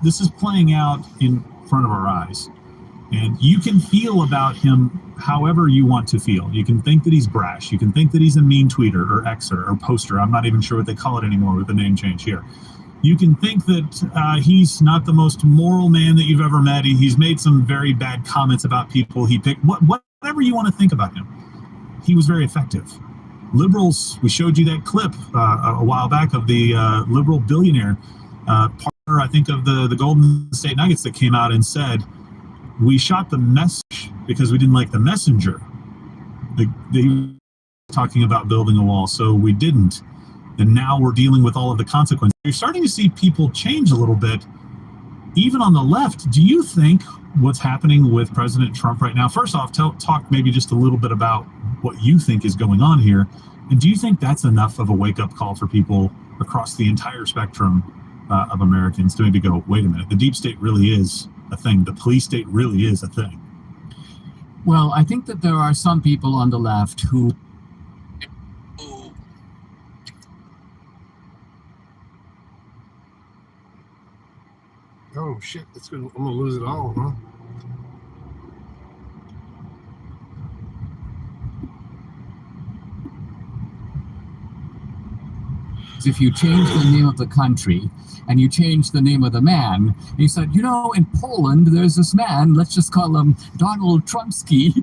is playing out in front of our eyes. And you can feel about him however you want to feel. You can think that he's brash. You can think that he's a mean tweeter or Xer or poster. I'm not even sure what they call it anymore with the name change here. You can think that he's not the most moral man that you've ever met. He's made some very bad comments about people he picked. Whatever you want to think about him, he was very effective. Liberals, we showed you that clip a while back of the liberal billionaire partner, I think, of the Golden State Nuggets that came out and said, we shot the message because we didn't like the messenger. They were talking about building a wall, so we didn't. And now we're dealing with all of the consequences. You're starting to see people change a little bit, even on the left. Do you think what's happening with President Trump right now, first off, talk maybe just a little bit about what you think is going on here. And do you think that's enough of a wake-up call for people across the entire spectrum of Americans to maybe go, wait a minute, the deep state really is a thing. The police state really is a thing. Well, I think that there are some people on the left who... Oh, shit. It's good. I'm going to lose it all, huh? If you change the name of the country and you change the name of the man, and you said, in Poland, there's this man, let's just call him Donald Trumpsky,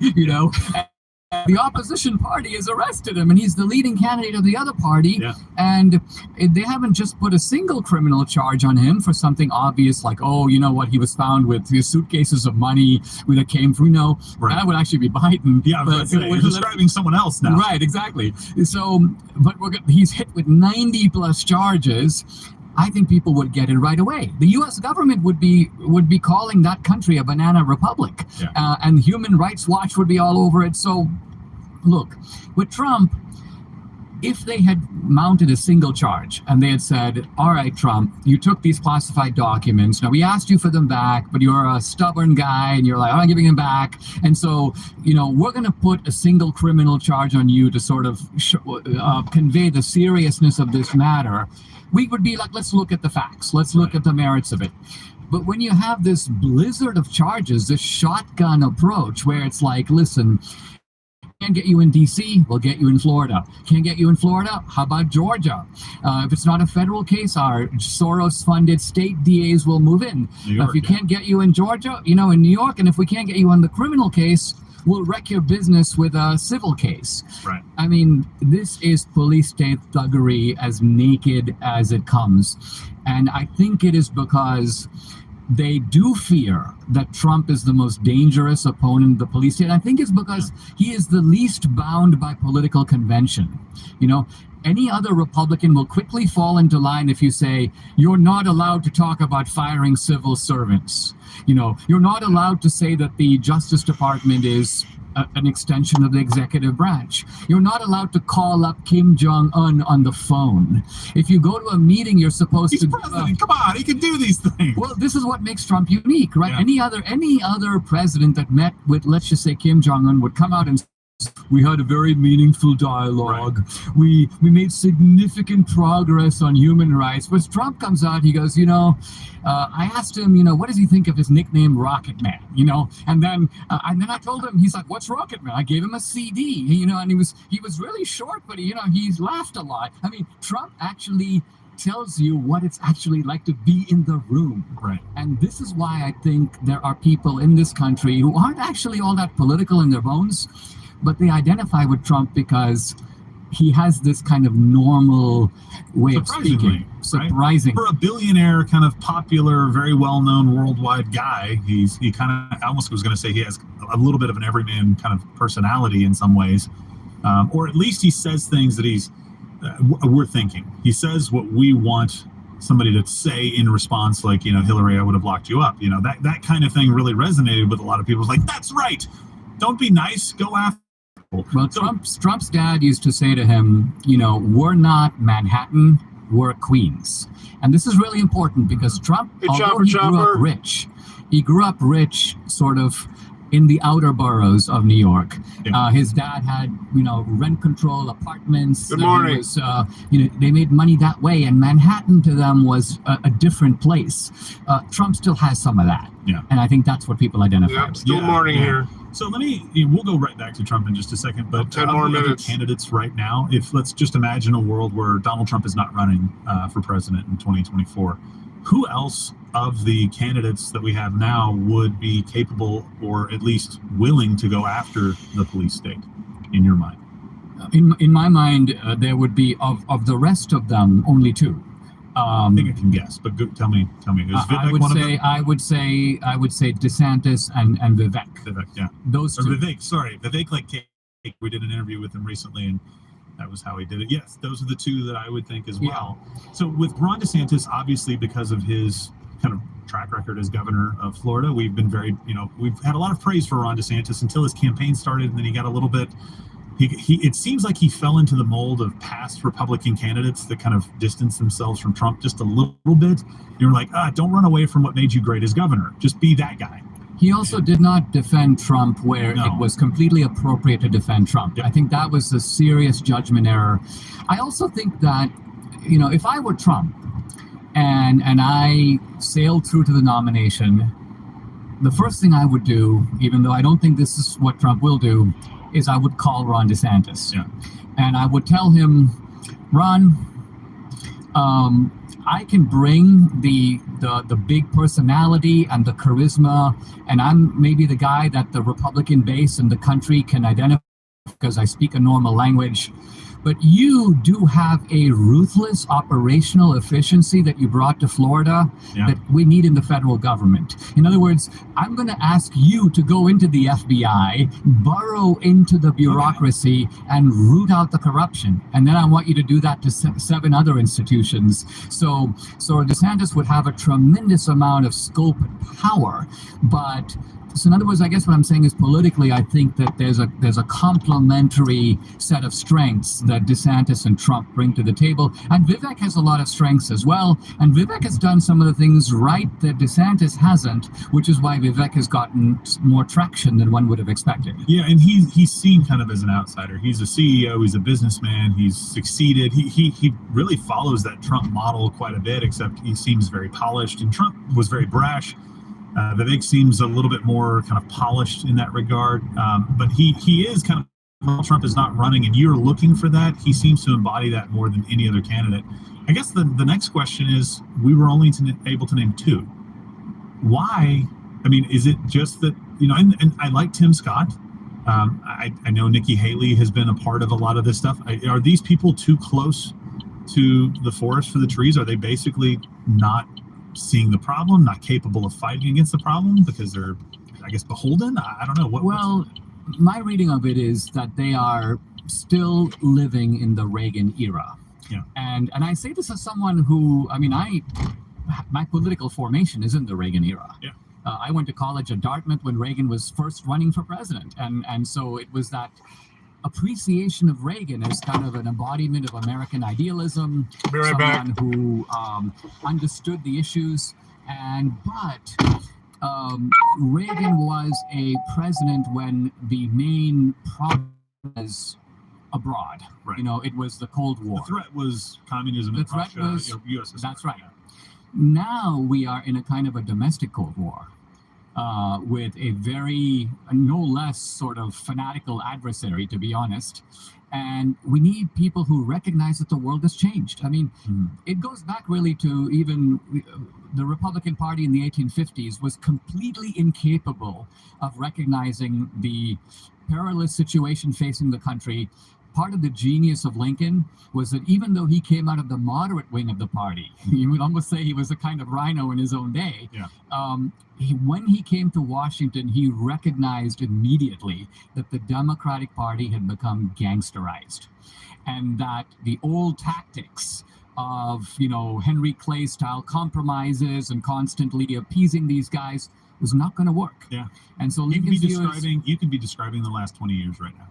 and the opposition party has arrested him, and he's the leading candidate of the other party. Yeah. And they haven't just put a single criminal charge on him for something obvious like, he was found with his suitcases of money that came from, right. That would actually be Biden. Yeah, you're describing someone else now. Right, exactly. So, but he's hit with 90 plus charges. I think people would get it right away. The U.S. government would be calling that country a banana republic, and Human Rights Watch would be all over it. So, look, with Trump, if they had mounted a single charge and they had said, all right, Trump, you took these classified documents. Now, we asked you for them back, but you're a stubborn guy and you're like, I'm not giving them back. And so, we're going to put a single criminal charge on you to sort of convey the seriousness of this matter. We would be like, let's look at the facts. Let's look at the merits of it. But when you have this blizzard of charges, this shotgun approach where it's like, listen, can't get you in D.C., we'll get you in Florida. Can't get you in Florida? How about Georgia? If it's not a federal case, our Soros-funded state DAs will move in. If you can't get you in Georgia, in New York, and if we can't get you on the criminal case, we'll wreck your business with a civil case. Right. I mean, this is police state thuggery as naked as it comes. And I think it is because they do fear that Trump is the most dangerous opponent of the police state. I think it's because he is the least bound by political convention. Any other Republican will quickly fall into line if you say, you're not allowed to talk about firing civil servants. You're not allowed to say that the Justice Department is an extension of the executive branch. You're not allowed to call up Kim Jong-un on the phone. If you go to a meeting, you're supposed He's president. Come on, he can do these things. Well, this is what makes Trump unique, right? Yeah. Any other president that met with, let's just say, Kim Jong-un would come out and we had a very meaningful dialogue. Right. We made significant progress on human rights. But Trump comes out, he goes, I asked him, what does he think of his nickname Rocket Man? And then I told him, he's like, what's Rocket Man? I gave him a CD, and he was really short, but he's laughed a lot. I mean, Trump actually tells you what it's actually like to be in the room. Right. And this is why I think there are people in this country who aren't actually all that political in their bones, but they identify with Trump because he has this kind of normal way of speaking. Surprising. Right? For a billionaire, kind of popular, very well-known worldwide guy, he kind of, I almost was going to say he has a little bit of an everyman kind of personality in some ways. Or at least he says things that we're thinking. He says what we want somebody to say in response, like, Hillary, I would have locked you up. That kind of thing really resonated with a lot of people. It's like, that's right. Don't be nice. Go after. Well, Trump's dad used to say to him, we're not Manhattan, we're Queens. And this is really important because Trump, although he grew up rich sort of in the outer boroughs of New York. Yeah. His dad had, rent control apartments. Good morning. Was, they made money that way, and Manhattan to them was a different place. Trump still has some of that. Yeah. And I think that's what people identify Yep, with. still morning here. So we'll go right back to Trump in just a second, but 10 more of the other minutes. candidates right now, if let's just imagine a world where Donald Trump is not running for president in 2024, who else of the candidates that we have now would be capable or at least willing to go after the police state, in your mind? In my mind, there would be, of the rest of them, only two. I think I can guess, but tell me. Is Vivek I would one say, of them? I would say DeSantis and Vivek. Vivek, yeah. Those Or two. Vivek like cake. We did an interview with him recently, and that was how he did it. Yes, those are the two that I would think as well. So with Ron DeSantis, obviously because of his kind of track record as governor of Florida, we've been we've had a lot of praise for Ron DeSantis until his campaign started, and then he got a little bit. It seems like he fell into the mold of past Republican candidates that kind of distanced themselves from Trump just a little bit. You're like, don't run away from what made you great as governor. Just be that guy. He also did not defend Trump where it was completely appropriate to defend Trump. Yep. I think that was a serious judgment error. I also think that, if I were Trump and I sailed through to the nomination, the first thing I would do, even though I don't think this is what Trump will do, is I would call Ron DeSantis. Yeah. And I would tell him, Ron, I can bring the big personality and the charisma, and I'm maybe the guy that the Republican base and the country can identify because I speak a normal language. But you do have a ruthless operational efficiency that you brought to Florida that we need in the federal government. In other words, I'm going to ask you to go into the FBI, burrow into the bureaucracy, and root out the corruption. And then I want you to do that to 7 other institutions. So DeSantis would have a tremendous amount of scope and power, but so in other words, I guess what I'm saying is politically, I think that there's a complementary set of strengths that DeSantis and Trump bring to the table. And Vivek has a lot of strengths as well. And Vivek has done some of the things right that DeSantis hasn't, which is why Vivek has gotten more traction than one would have expected. Yeah, and he's seen kind of as an outsider. He's a CEO, he's a businessman, he's succeeded. He really follows that Trump model quite a bit, except he seems very polished. And Trump was very brash. Vivek seems a little bit more kind of polished in that regard, but he is kind of, while Trump is not running and you're looking for that, he seems to embody that more than any other candidate. I guess the next question is, we were only able to name 2. Why? I mean, is it just that, and I like Tim Scott. I know Nikki Haley has been a part of a lot of this stuff. Are these people too close to the forest for the trees? Are they basically not seeing the problem, not capable of fighting against the problem because they're, I guess, beholden? I don't know. My reading of it is that they are still living in the Reagan era. Yeah. And I say this as someone who, my political formation is in the Reagan era. Yeah. I went to college at Dartmouth when Reagan was first running for president. And so it was that appreciation of Reagan as kind of an embodiment of American idealism, Be right back. who understood the issues, but Reagan was a president when the main problem was abroad. Right. It was the Cold War. The threat was communism in Russia, USSR. That's right. Yeah. Now we are in a kind of a domestic Cold War. With a very, no less sort of fanatical adversary, to be honest. And we need people who recognize that the world has changed. It goes back really to even the Republican Party in the 1850s was completely incapable of recognizing the perilous situation facing the country. Part of the genius of Lincoln was that even though he came out of the moderate wing of the party, you would almost say he was a kind of rhino in his own day. Yeah. When he came to Washington, he recognized immediately that the Democratic Party had become gangsterized, and that the old tactics of, Henry Clay style compromises and constantly appeasing these guys was not going to work. Yeah. And so you Lincoln's can be describing the last 20 years right now.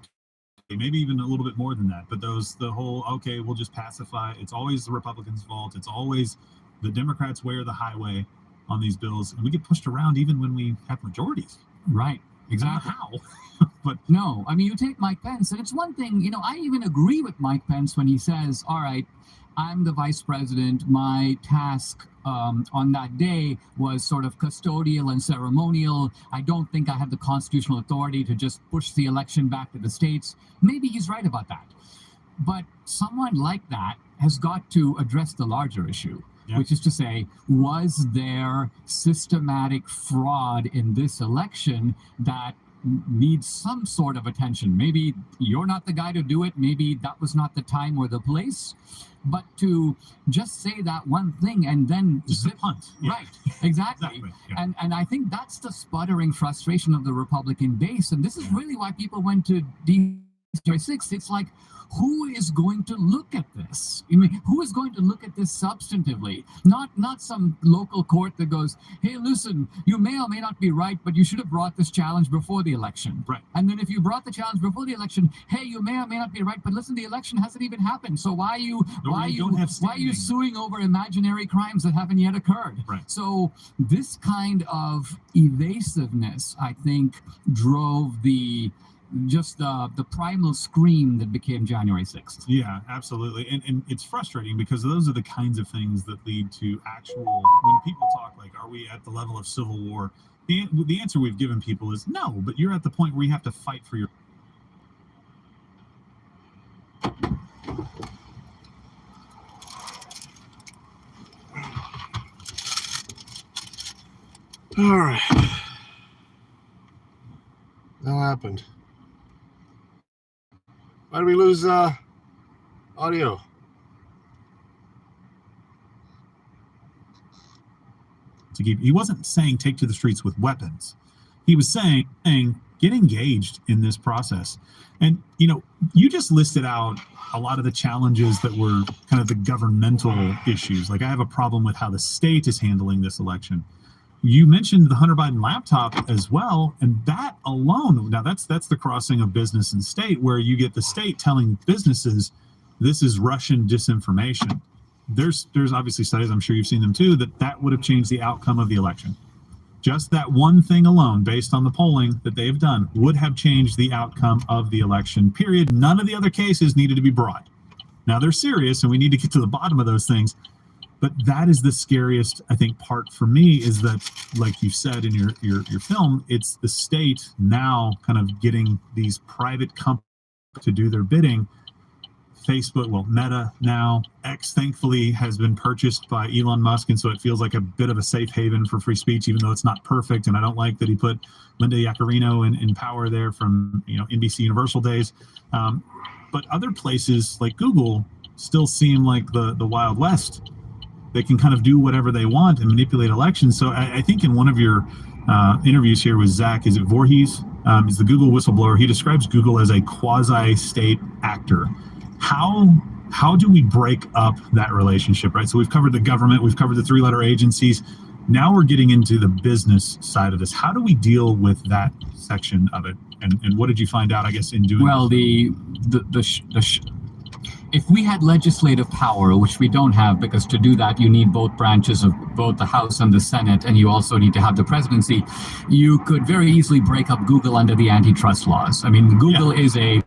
Maybe even a little bit more than that, but we'll just pacify. It's always the Republicans' fault. It's always the Democrats' way or the highway on these bills, and we get pushed around even when we have majorities. Right. Exactly. How? But no, I mean, you take Mike Pence, and it's one thing, I even agree with Mike Pence when he says, all right, I'm the vice president. My task on that day was sort of custodial and ceremonial. I don't think I have the constitutional authority to just push the election back to the states. Maybe he's right about that. But someone like that has got to address the larger issue, which is to say, was there systematic fraud in this election that needs some sort of attention? Maybe you're not the guy to do it. Maybe that was not the time or the place. But to just say that one thing and then zip hunt. Yeah. Right, exactly. Yeah. And I think that's the sputtering frustration of the Republican base. And this is really why people went to January 6th. It's like, who is going to look at this? I mean, who is going to look at this substantively? Not some local court that goes, hey, listen, you may or may not be right, but you should have brought this challenge before the election. Right. And then if you brought the challenge before the election, hey, you may or may not be right, but listen, the election hasn't even happened. So why are you suing over imaginary crimes that haven't yet occurred? Right. So this kind of evasiveness, I think, drove the primal scream that became January 6th. Yeah, absolutely. And it's frustrating because those are the kinds of things that lead to actual, when people talk like, are we at the level of civil war? The answer we've given people is no, but you're at the point where you have to fight for your... All right. That happened. Why did we lose audio? He wasn't saying take to the streets with weapons. He was saying get engaged in this process. And, you just listed out a lot of the challenges that were kind of the governmental issues. Like, I have a problem with how the state is handling this election. You mentioned the Hunter Biden laptop as well, and that alone, now that's the crossing of business and state, where you get the state telling businesses this is Russian disinformation. There's obviously studies, I'm sure you've seen them too, that would have changed the outcome of the election. Just that one thing alone, based on the polling that they've done, would have changed the outcome of the election, period. None of the other cases needed to be brought. Now, they're serious, and we need to get to the bottom of those things. But that is the scariest, I think, part for me, is that, like you said in your film, it's the state now kind of getting these private companies to do their bidding. Facebook, well, Meta now, X, thankfully, has been purchased by Elon Musk, and so it feels like a bit of a safe haven for free speech, even though it's not perfect. And I don't like that he put Linda Yaccarino in power there from NBC Universal days. But other places like Google still seem like the Wild West. They can kind of do whatever they want and manipulate elections. So I think in one of your interviews here with Zach, is it Voorhees? Is the Google whistleblower. He describes Google as a quasi-state actor. How do we break up that relationship, right? So we've covered the government, we've covered the three-letter agencies. Now we're getting into the business side of this. How do we deal with that section of it? And what did you find out, I guess, in doing this? If we had legislative power, which we don't have, because to do that, you need both branches of both the House and the Senate, and you also need to have the presidency, you could very easily break up Google under the antitrust laws. I mean, Google is a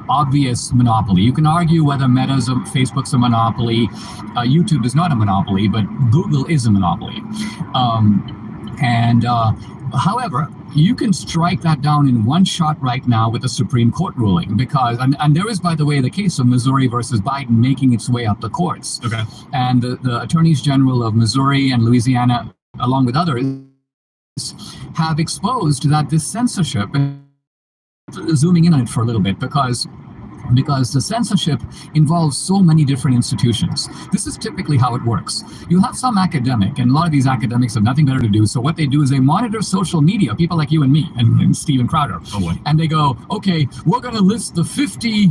obvious monopoly. You can argue whether Facebook's a monopoly. YouTube is not a monopoly, but Google is a monopoly. However, you can strike that down in one shot right now with a Supreme Court ruling, because, and there is, by the way, the case of Missouri versus Biden making its way up the courts. Okay. And the attorneys general of Missouri and Louisiana, along with others, have exposed that this censorship, zooming in on it for a little bit, because the censorship involves so many different institutions. This is typically how it works. You'll have some academic, and a lot of these academics have nothing better to do, so what they do is they monitor social media, people like you and me, and Steven Crowder. Oh, boy. And they go, okay, we're going to list the 50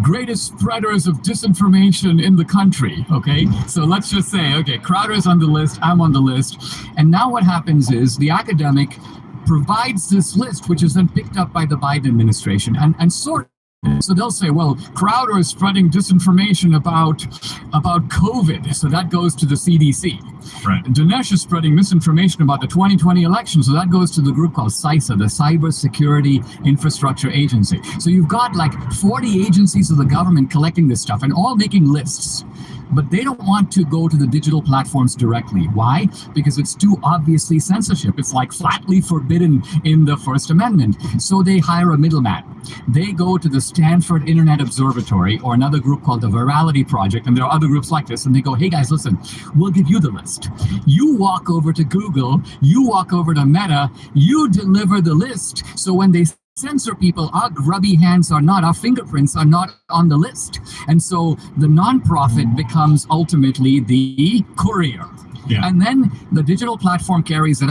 greatest spreaders of disinformation in the country, okay? So let's just say, okay, Crowder's on the list, I'm on the list, and now what happens is the academic provides this list, which is then picked up by the Biden administration and sorted So they'll say, well, Crowder is spreading disinformation about COVID, so that goes to the CDC. Right. Dinesh is spreading misinformation about the 2020 election, so that goes to the group called CISA, the Cyber Security Infrastructure Agency. So you've got like 40 agencies of the government collecting this stuff and all making lists. But they don't want to go to the digital platforms directly. Why? Because it's too obviously censorship. It's like flatly forbidden in the First Amendment. So they hire a middleman. They go to the Stanford Internet Observatory or another group called the Virality Project, and there are other groups like this, and they go, hey guys, listen, we'll give you the list. You walk over to Google, you walk over to Meta, you deliver the list. So when they censor people, our grubby hands are not, our fingerprints are not on the list. And so the nonprofit becomes ultimately the courier. Yeah. And then the digital platform carries it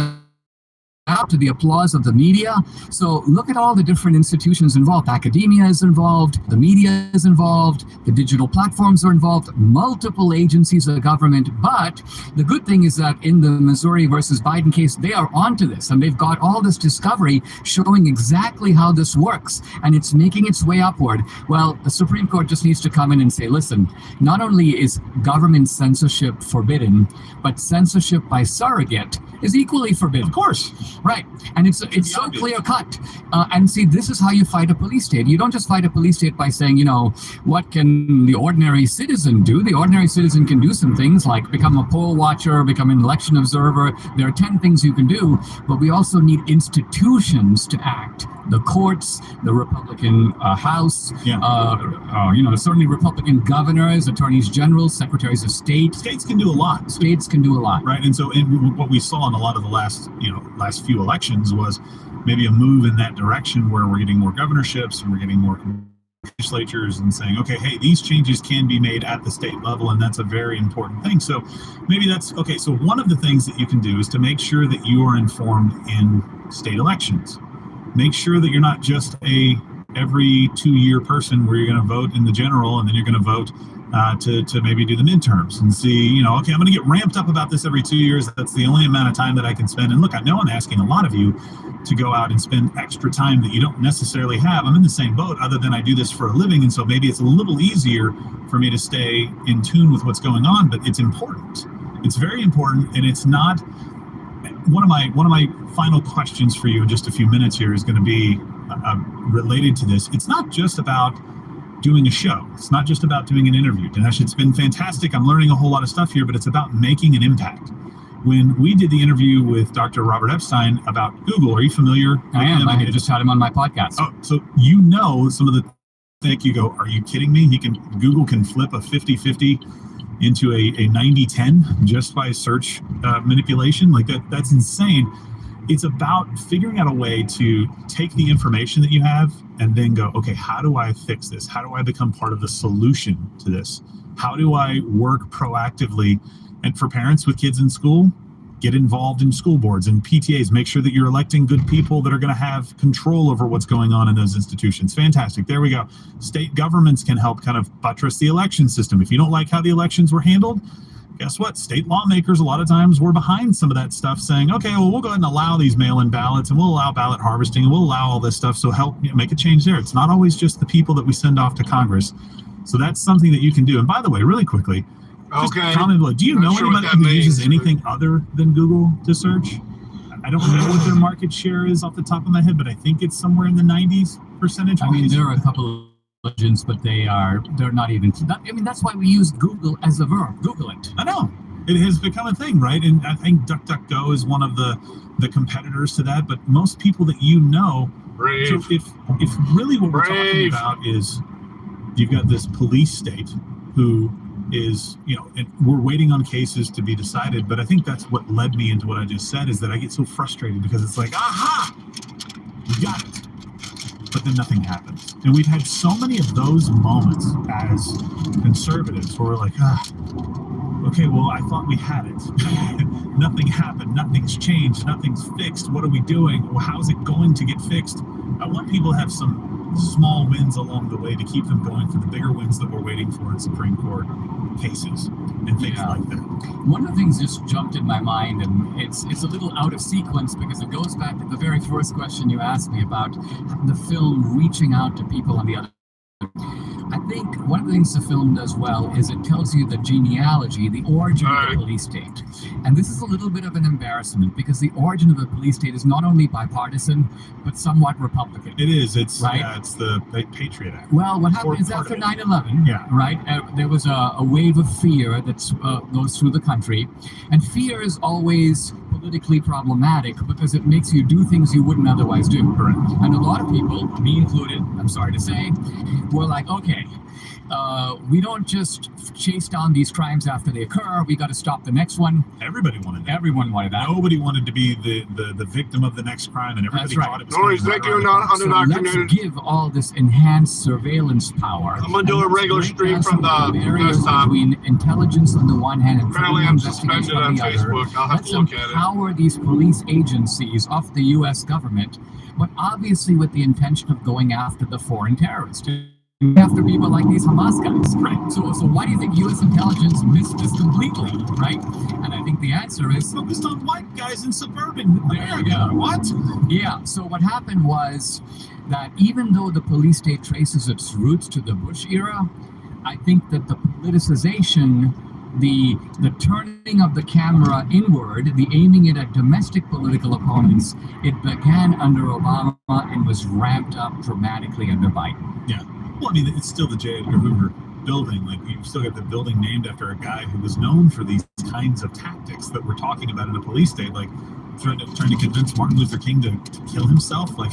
out to the applause of the media. So look at all the different institutions involved. Academia is involved, the media is involved, the digital platforms are involved, multiple agencies of the government. But the good thing is that in the Missouri versus Biden case, they are onto this, and they've got all this discovery showing exactly how this works, and it's making its way upward. Well, the Supreme Court just needs to come in and say, listen, not only is government censorship forbidden, but censorship by surrogate is equally forbidden. Of course. Right. And it's so clear cut. And see, this is how you fight a police state. You don't just fight a police state by saying, what can the ordinary citizen do? The ordinary citizen can do some things like become a poll watcher, become an election observer. There are 10 things you can do, but we also need institutions to act. The courts, the Republican House, certainly Republican governors, attorneys general, secretaries of state. States can do a lot. States can do a lot. Right. And so what we saw in a lot of the last few elections was maybe a move in that direction where we're getting more governorships and we're getting more legislatures and saying, okay, hey, these changes can be made at the state level, and that's a very important thing. So maybe that's okay. So one of the things that you can do is to make sure that you are informed in state elections. Make sure that you're not just every 2-year person where you're going to vote in the general and then you're going to vote to maybe do the midterms and see, okay, I'm going to get ramped up about this every 2 years. That's the only amount of time that I can spend. And look, I know I'm asking a lot of you to go out and spend extra time that you don't necessarily have. I'm in the same boat other than I do this for a living. And so maybe it's a little easier for me to stay in tune with what's going on, but it's important. It's very important. And it's not one of my final questions for you in just a few minutes here is going to be related to this. It's not just about doing a show. It's not just about doing an interview. Dinesh, it's been fantastic. I'm learning a whole lot of stuff here, but it's about making an impact. When we did the interview with Dr. Robert Epstein about Google, are you familiar? I am. I just had him on my podcast. Oh, so some of the things you go, are you kidding me? Google can flip a 50-50 into a 90-10 just by search manipulation. Like that's insane. It's about figuring out a way to take the information that you have and then go, okay, how do I fix this? How do I become part of the solution to this? How do I work proactively? And for parents with kids in school, get involved in school boards and PTAs. Make sure that you're electing good people that are going to have control over what's going on in those institutions. Fantastic. There we go. State governments can help kind of buttress the election system. If you don't like how the elections were handled, guess what? State lawmakers a lot of times were behind some of that stuff saying, okay, well, we'll go ahead and allow these mail-in ballots and we'll allow ballot harvesting and we'll allow all this stuff. So help make a change there. It's not always just the people that we send off to Congress. So that's something that you can do. And by the way, really quickly, just comment below. Do you know anybody who uses anything other than Google to search? I don't know what their market share is off the top of my head, but I think it's somewhere in the 90s percentage. I mean, there are a couple of legends, but they're not even. That's why we use Google as a verb. Google it. I know. It has become a thing, right? And I think DuckDuckGo is one of the competitors to that. But most people that Brave. So if really what we're talking about is you've got this police state who is, and we're waiting on cases to be decided. But I think that's what led me into what I just said is that I get so frustrated because it's like, aha, we got it. But then nothing happens. And we've had so many of those moments as conservatives where we're like, okay, well, I thought we had it. Nothing happened. Nothing's changed. Nothing's fixed. What are we doing? Well, how's it going to get fixed? I want people to have some small wins along the way to keep them going for the bigger wins that we're waiting for in Supreme Court cases and things like that. One of the things just jumped in my mind, and it's a little out of sequence because it goes back to the very first question you asked me about the film reaching out to people on the other I think one of the things the film does well is it tells you the genealogy, the origin of the police state. And this is a little bit of an embarrassment because the origin of the police state is not only bipartisan, but somewhat Republican. It is. It's right? It's the Patriot Act. Well, what happened is after 9/11, right, there was a wave of fear that goes through the country. And fear is always politically problematic because it makes you do things you wouldn't otherwise do. Correct. And a lot of people, me included, I'm sorry to say, were like, okay, we don't just chase down these crimes after they occur. We got to stop the next one. Everybody wanted that. Everyone wanted that. Nobody wanted to be the victim of the next crime, and everybody thought it was. Indoctrinated. Let's give all this enhanced surveillance power. I'm gonna do a regular stream from the barriers desktop. between intelligence on the one hand and Apparently, criminal I'm investigation suspended on on the other. Facebook. I'll have Let's to look at it. empower these police agencies of the U.S. government, but obviously with the intention of going after the foreign terrorists. After people like these Hamas guys, right? So why do you think U.S. intelligence missed this completely, right? And I think the answer is focused on white guys in suburban America. What? Yeah. So what happened was that even though the police state traces its roots to the Bush era, I think that the politicization, the turning of the camera inward, the aiming it at domestic political opponents, it began under Obama and was ramped up dramatically under Biden. Yeah. Well, I mean, it's still the J. Edgar Hoover building. Like, you've still got the building named after a guy who was known for these kinds of tactics that we're talking about in the police state, like trying to convince Martin Luther King to kill himself, like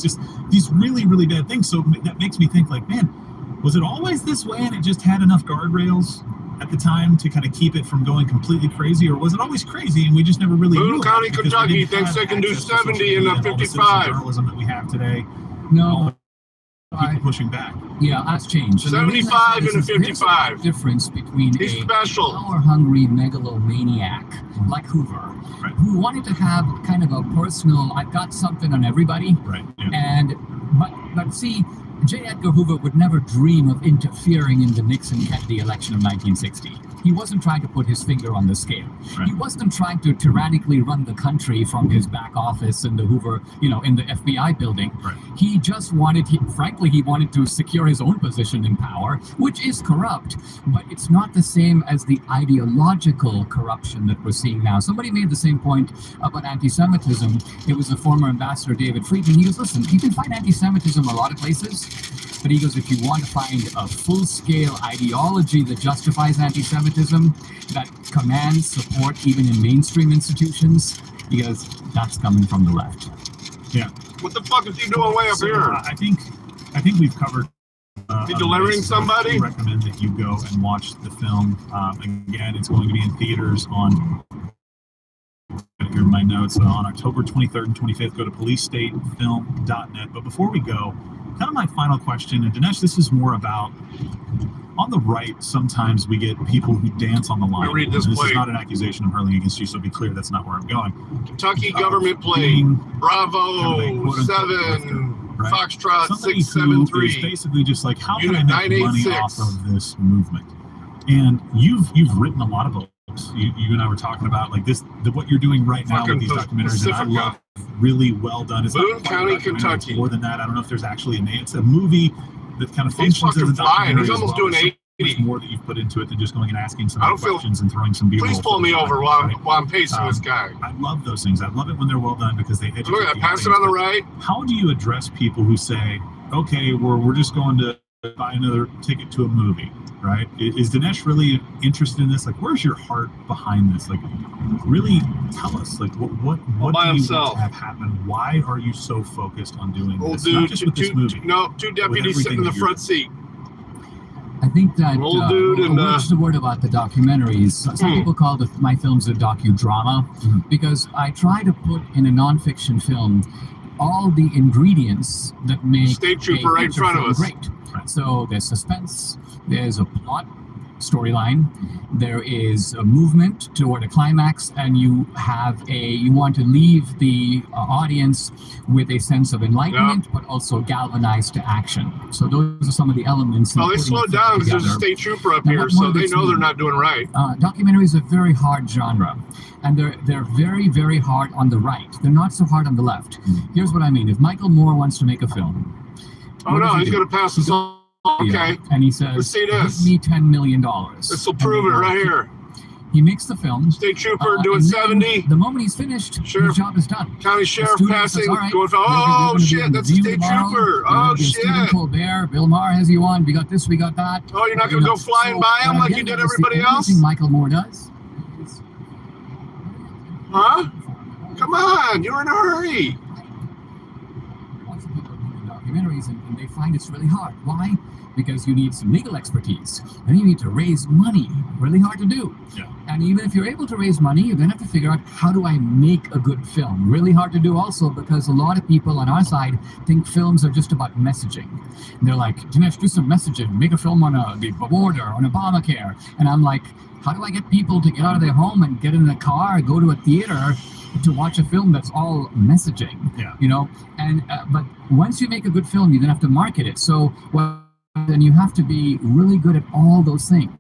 just these really, really bad things. So that makes me think, like, man, was it always this way and it just had enough guardrails at the time to kind of keep it from going completely crazy, or was it always crazy and we just never really Boone knew County, about it because Kentucky we didn't thinks have they can do access to social 70 media in a and all the citizen 55. journalism that we have today? No. People pushing back. Yeah, that's changed. 75 and a 55. There's a difference between He's a special. power-hungry megalomaniac like Hoover, Right. who wanted to have kind of a personal, I've got something on everybody. Right. Yeah. And but see, J. Edgar Hoover would never dream of interfering in the Nixon-Kennedy election of 1960. He wasn't trying to put his finger on the scale. Right. He wasn't trying to tyrannically run the country from his back office in the Hoover, in the FBI building. Right. He just wanted, frankly, he wanted to secure his own position in power, which is corrupt, but it's not the same as the ideological corruption that we're seeing now. Somebody made the same point about anti-Semitism. It was the former ambassador, David Friedman. He goes, listen, you can find anti-Semitism a lot of places, but he goes, if you want to find a full-scale ideology that justifies anti-Semitism, that commands support even in mainstream institutions, he goes, that's coming from the left. Yeah. What the fuck is he doing way up here? I think we've covered. He delivering somebody? I recommend that you go and watch the film. Again, it's going to be in theaters on. Here are my notes on October 23rd and 25th. Go to policestatefilm.net. But before we go, kind of my final question, and Dinesh, this is more about. On the right, sometimes we get people who dance on the line. I read this is plate. not an accusation I'm hurling against you, so be clear that's not where I'm going. Kentucky government plate. Bravo, 7, right? Foxtrot, Somebody 673. who is basically just like, how Unit can I make money 986. off of this movement? And you've written a lot of books. You and I were talking about like this, what you're doing right now Fucking with these documentaries, and I Pacifica. love really well done. It's Boone not quite a County, documentary, it's Kentucky. more than that. I don't know if there's actually a name. It's a movie that kind of He's functions as fucking a flying. documentary. He's as almost well. doing There's 80. so much more that you've put into it than just going and asking some I don't feel- questions and throwing some B-roll. Please pull me over while I'm pacing this guy. I love those things. I love it when they're well done because they educate. Look at that, the pass it audience. on the right. How do you address people who say, okay, we're just going to buy another ticket to a movie, right? Is Dinesh really interested in this? Like, where's your heart behind this? Like, really tell us, like, what do you want himself. to have happen? Why are you so focused on doing Old this? Not dude, just with this movie. two deputies sitting in the front seat. I think that Old dude and, just a word about the documentaries. Some people call my films a docudrama because I try to put in a nonfiction film all the ingredients that make State trooper a right in feature front of film us. great. So there's suspense, there's a plot, storyline, there is a movement toward a climax, and you want to leave the audience with a sense of enlightenment, but also galvanized to action. So those are some of the elements. Oh, they slowed down because there's a state trooper up here, so they know they're not doing right. Documentaries are a very hard genre, and they're very, very hard on the right. They're not so hard on the left. Here's what I mean. If Michael Moore wants to make a film, Oh no, he's going to pass us Okay. And he says, Let's see this. give me $10 million. This will prove it right here. He makes the film. State trooper doing and then 70. The moment he's finished, Sheriff- his job is done. County sheriff studio passing. says, "All right, Going for, we're oh gonna be shit, on that's a review state tomorrow. trooper. We're gonna Oh be Stephen shit. Colbert, Bill Maher has you on. We got this, we got that. Oh, you're not gonna go flying by him like you did everybody else? Thing Michael Moore does. Huh? Come on, you're in a hurry. Lots of people are doing documentaries and they find it's really hard. Why? Because you need some legal expertise and you need to raise money. Really hard to do. Yeah. And even if you're able to raise money, you then have to figure out, how do I make a good film? Really hard to do also, because a lot of people on our side think films are just about messaging. And they're like, Dinesh, do some messaging, make a film on the border, on Obamacare. And I'm like, how do I get people to get out of their home and get in the car, go to a theater to watch a film that's all messaging? Yeah. You know, and but once you make a good film, you then have to market it. So then you have to be really good at all those things.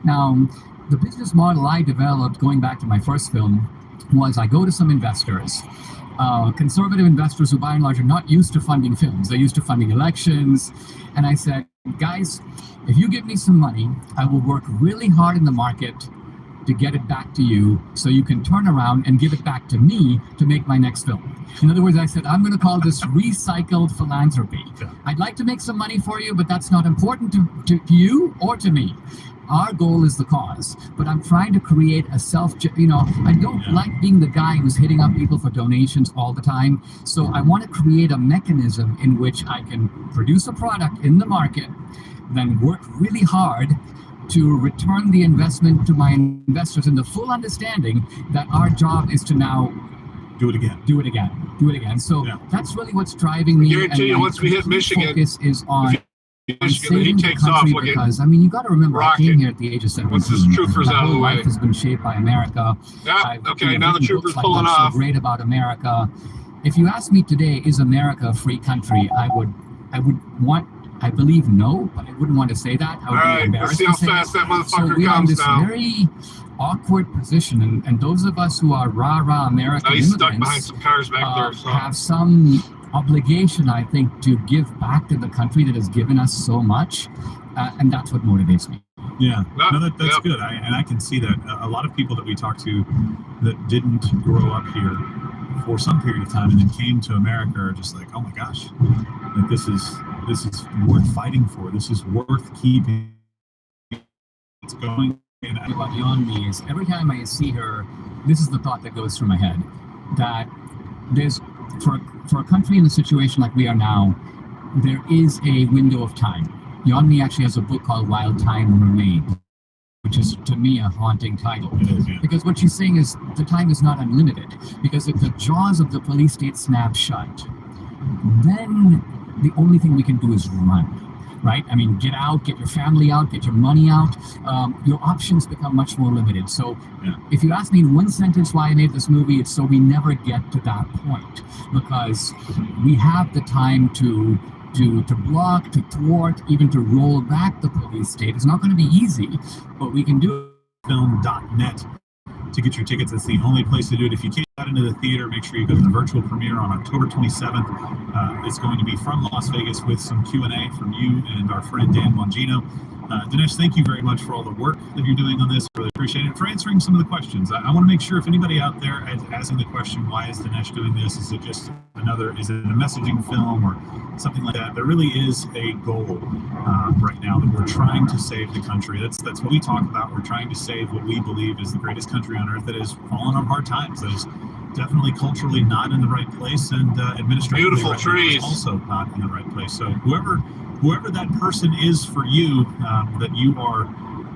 Now, the business model I developed, going back to my first film, was I go to some investors, conservative investors who by and large are not used to funding films. They're used to funding elections. And I said, guys, if you give me some money, I will work really hard in the market to get it back to you so you can turn around and give it back to me to make my next film. In other words, I said, I'm going to call this recycled philanthropy. I'd like to make some money for you, but that's not important to you or to me. Our goal is the cause, but I'm trying to create a I don't like being the guy who's hitting up people for donations all the time. So I want to create a mechanism in which I can produce a product in the market, then work really hard to return the investment to my investors in the full understanding that our job is to now do it again. So that's really what's driving me. I guarantee you, once we hit Michigan, focus is on Michigan, he saving the takes off country, looking because I mean, you got to remember, rocket. I came here at the age of 17. Once this trooper's My out of whole the way. life has been shaped by America. Yeah, okay, now the written trooper's books like pulling What's off. So great about America. If you ask me today, is America a free country? I believe no, but I wouldn't want to say that. I would All be right, embarrassed let's see how to say fast that it. motherfucker So we are in comes this now. very awkward position, and those of us who are rah-rah American Now he's stuck behind immigrants some cars back there. So. have some obligation, I think, to give back to the country that has given us so much, and that's what motivates me. Yeah, Yep, no, that's yep. good. And I can see that a lot of people that we talk to that didn't grow up here for some period of time and then came to America are just like, oh my gosh, like this is worth fighting for. This is worth keeping. It's going. And About Yeonmi is every time I see her, this is the thought that goes through my head, that there's for a country in a situation like we are now, there is a window of time. Yeonmi actually has a book called While Time Remains, which is to me a haunting title. it is, yeah. Because what she's saying is the time is not unlimited. Because if the jaws of the police state snap shut, then the only thing we can do is run. Right? I mean, get out, get your family out, get your money out. Your options become much more limited. So if you ask me in one sentence why I made this movie, it's so we never get to that point. Because we have the time to block, to thwart, even to roll back the police state. It's not going to be easy, but we can do it. Film.net to get your tickets. That's the only place to do it. If you can't get into the theater, make sure you go to the virtual premiere on October 27th. It's going to be from Las Vegas with some Q&A from you and our friend Dan Mongino. Dinesh, thank you very much for all the work that you're doing on this. Really appreciate it. For answering some of the questions. I want to make sure if anybody out there is asking the question, why is Dinesh doing this? Is it just is it a messaging film or something like that? There really is a goal right now that we're trying to save the country. That's what we talk about. We're trying to save what we believe is the greatest country on earth that has fallen on hard times. That is definitely culturally not in the right place, and administratively Beautiful right trees. now is also not in the right place. So whoever that person is for you, that you are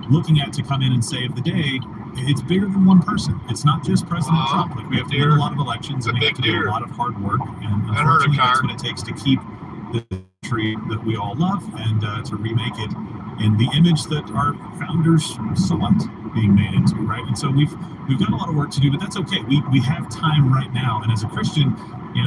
looking at to come in and save the day, it's bigger than one person. It's not just President Trump. Like, we have to win a lot of elections, and we have to do a lot of hard work, and unfortunately that's what it takes to keep the country that we all love and to remake it in the image that our founders sought being made into, right? And so we've got a lot of work to do, but that's okay. We have time right now, and as a Christian,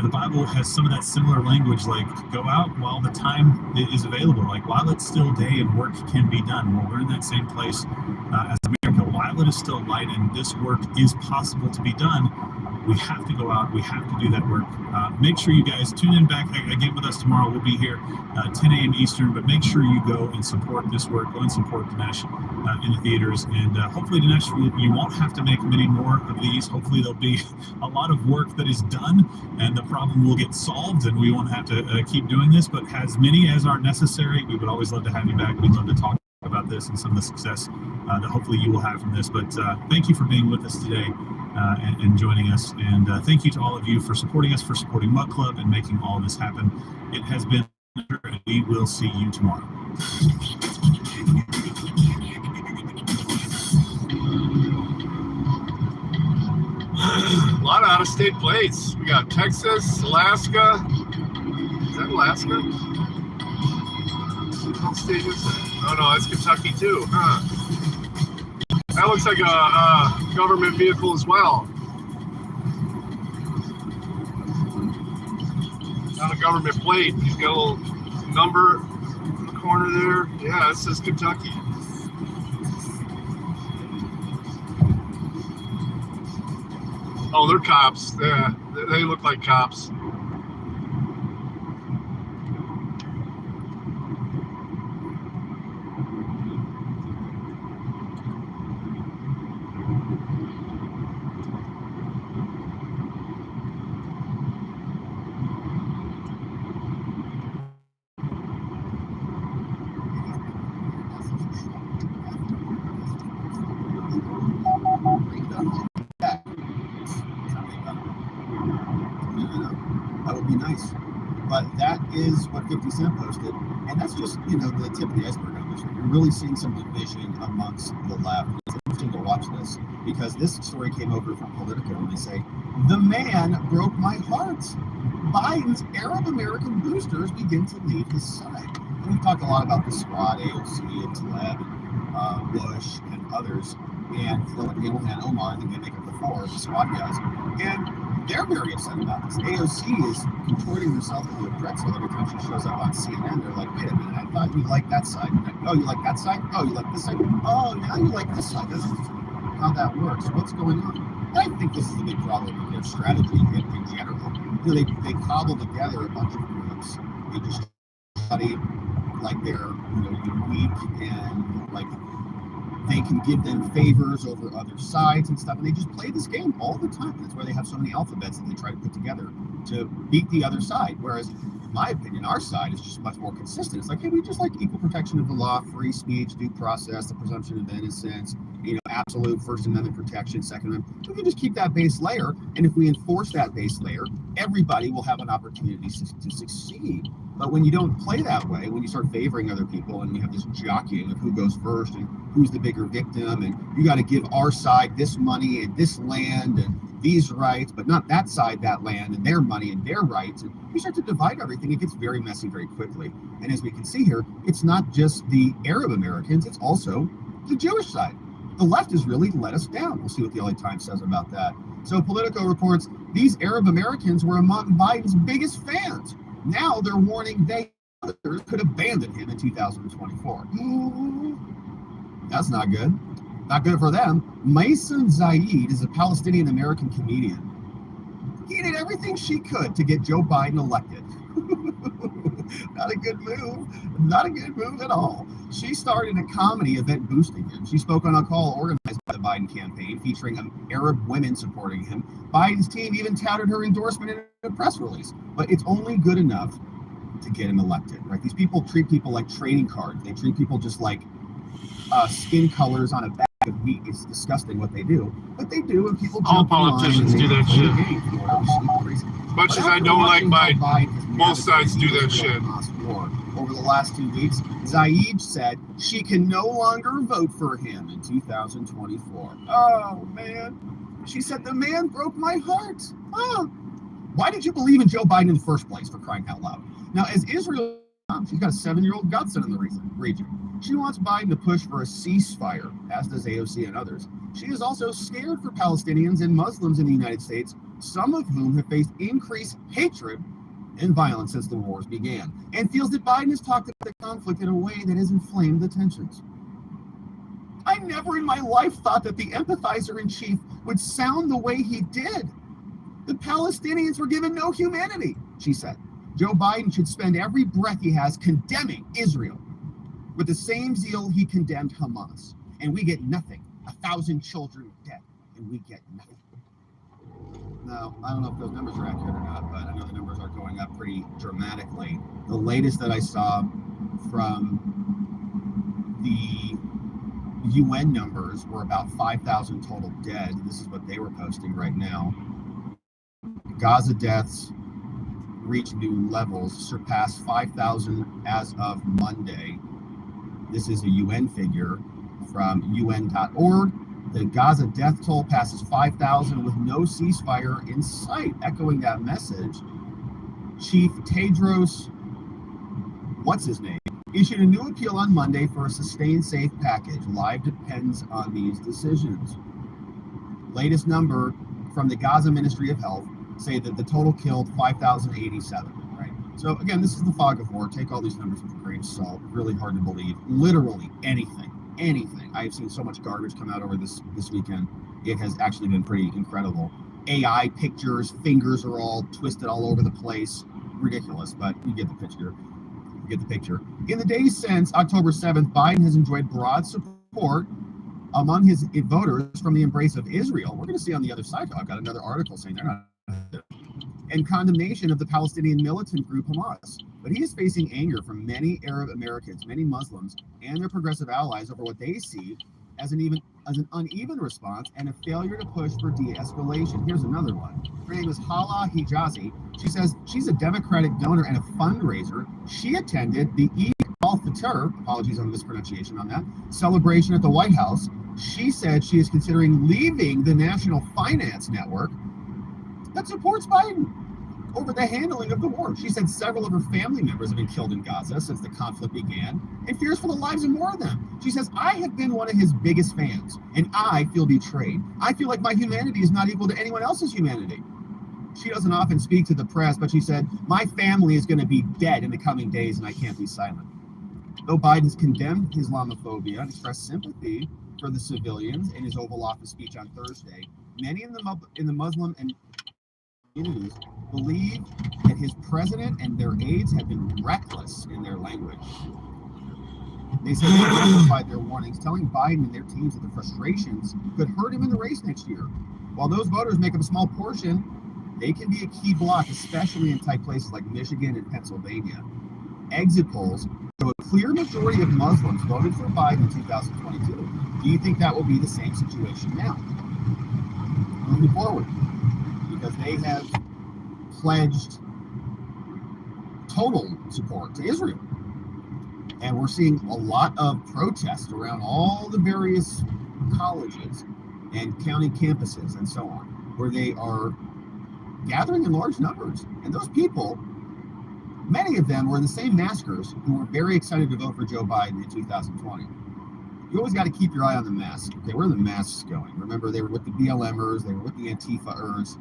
the Bible has some of that similar language, like go out while the time is available, like while it's still day and work can be done. Well, we're in that same place as America. While it is still light and this work is possible to be done, We have to go out. We have to do that work. Make sure you guys tune in back again with us tomorrow. We'll be here 10 a.m. Eastern, but make sure you go and support this work. Go and support Dinesh in the theaters. And hopefully, Dinesh, you won't have to make many more of these. Hopefully, there'll be a lot of work that is done and the problem will get solved and we won't have to keep doing this. But as many as are necessary, we would always love to have you back. We'd love to talk about this and some of the success that hopefully you will have from this. But thank you for being with us today. And joining us. And thank you to all of you for supporting us, for supporting Mug Club and making all this happen. It has been a pleasure, and we will see you tomorrow. A lot of out-of-state plates. We got Texas, Alaska. Is that Alaska? What state is that? Oh, no, that's Kentucky, too. Huh. That looks like a government vehicle as well. Not a government plate. He's got a little number in the corner there. Yeah, it says Kentucky. Oh, they're cops. Yeah, they look like cops. That would be nice. But that is what 50 Cent posted. And that's just, the tip of the iceberg on this. You're really seeing some division amongst the left. It's interesting to watch this because this story came over from Politico and they say, the man broke my heart. Biden's Arab American boosters begin to leave his side. And we've talked a lot about the squad, AOC and Tlaib, Bush and others. And Ilhan Omar, I think they make up the four, the squad guys. And they're very upset about this. AOC is contorting herself into a pretzel every time she shows up on CNN. They're like, wait a minute, I thought you liked that side. Oh, you like that side? Oh, you like this side? Oh, now you like this side. This is how that works. What's going on? I think this is a big problem with their strategy in general. They cobble together a bunch of groups. They just study like they're unique and like they can give them favors over other sides and stuff, and they just play this game all the time. That's why they have so many alphabets that they try to put together to beat the other side. Whereas, in my opinion, our side is just much more consistent. It's like, hey, we just like equal protection of the law, free speech, due process, the presumption of innocence, absolute First Amendment protection, Second Amendment. We can just keep that base layer, and if we enforce that base layer, everybody will have an opportunity to succeed. But when you don't play that way, when you start favoring other people and you have this jockeying of who goes first and who's the bigger victim, and you got to give our side this money and this land and these rights, but not that side, that land and their money and their rights, and you start to divide everything, it gets very messy very quickly. And as we can see here, it's not just the Arab Americans, it's also the Jewish side. The left has really let us down. We'll see what the LA Times says about that. So Politico reports these Arab Americans were among Biden's biggest fans. Now they're warning they others could abandon him in 2024. That's not good. Not good for them. Mason Zaid is a Palestinian-American comedian. He did everything she could to get Joe Biden elected. Not a good move. Not a good move at all. She started a comedy event boosting him. She spoke on a call organized by the Biden campaign featuring Arab women supporting him. Biden's team even touted her endorsement in a press release. But it's only good enough to get him elected, right? These people treat people like trading cards. They treat people just like skin colors on a bag of meat. It's disgusting what they do. But they do, and people all jump politicians do that shit. As much as I don't like Biden, both sides do that shit. Over the last 2 weeks, Zaid said she can no longer vote for him in 2024. Oh, man. She said, the man broke my heart. Oh. Why did you believe in Joe Biden in the first place, for crying out loud? Now, as Israel, she's got a 7-year-old godson in the region. She wants Biden to push for a ceasefire, as does AOC and others. She is also scared for Palestinians and Muslims in the United States, some of whom have faced increased hatred and violence since the wars began, and feels that Biden has talked about the conflict in a way that has inflamed the tensions. I never in my life thought that the empathizer-in-chief would sound the way he did. The Palestinians were given no humanity, she said. Joe Biden should spend every breath he has condemning Israel with the same zeal he condemned Hamas. And we get nothing. 1,000 children dead, and we get nothing. Now, I don't know if those numbers are accurate or not, but I know the numbers are going up pretty dramatically. The latest that I saw from the UN numbers were about 5,000 total dead. This is what they were posting right now. Gaza deaths reached new levels, surpassed 5,000 as of Monday. This is a UN figure from UN.org. The Gaza death toll passes 5,000 with no ceasefire in sight. Echoing that message, Chief Tedros, what's his name, issued a new appeal on Monday for a sustained safe package. Life depends on these decisions. Latest number from the Gaza Ministry of Health say that the total killed 5,087, right? So again, this is the fog of war. Take all these numbers with a grain of salt. Really hard to believe. Literally anything. I've seen so much garbage come out over this weekend. It has actually been pretty incredible. AI pictures, fingers are all twisted all over the place. Ridiculous, but you get the picture. In the days since October 7th, Biden has enjoyed broad support among his voters from the embrace of Israel. We're going to see on the other side. I've got another article saying they're not. And condemnation of the Palestinian militant group Hamas. But he is facing anger from many Arab Americans, many Muslims, and their progressive allies over what they see as an uneven response and a failure to push for de-escalation. Here's another one. Her name is Hala Hijazi. She says she's a Democratic donor and a fundraiser. She attended the Eid al-Fitr, apologies on the mispronunciation on that, celebration at the White House. She said she is considering leaving the National Finance Network that supports Biden over the handling of the war. She said several of her family members have been killed in Gaza since the conflict began and fears for the lives of more of them. She says, I have been one of his biggest fans and I feel betrayed. I feel like my humanity is not equal to anyone else's humanity. She doesn't often speak to the press, but she said, my family is going to be dead in the coming days and I can't be silent. Though Biden has condemned Islamophobia and expressed sympathy for the civilians in his Oval Office speech on Thursday, many in the Muslim and communities believe that his president and their aides have been reckless in their language. They said they amplified their warnings, telling Biden and their teams that the frustrations could hurt him in the race next year. While those voters make up a small portion, they can be a key block, especially in tight places like Michigan and Pennsylvania. Exit polls show a clear majority of Muslims voted for Biden in 2022. Do you think that will be the same situation now? Moving forward, because they have pledged total support to Israel. And we're seeing a lot of protests around all the various colleges and county campuses and so on, where they are gathering in large numbers. And those people, many of them were the same maskers who were very excited to vote for Joe Biden in 2020. You always got to keep your eye on the mask. Okay, where are the masks going? Remember, they were with the BLMers, they were with the Antifa-ers.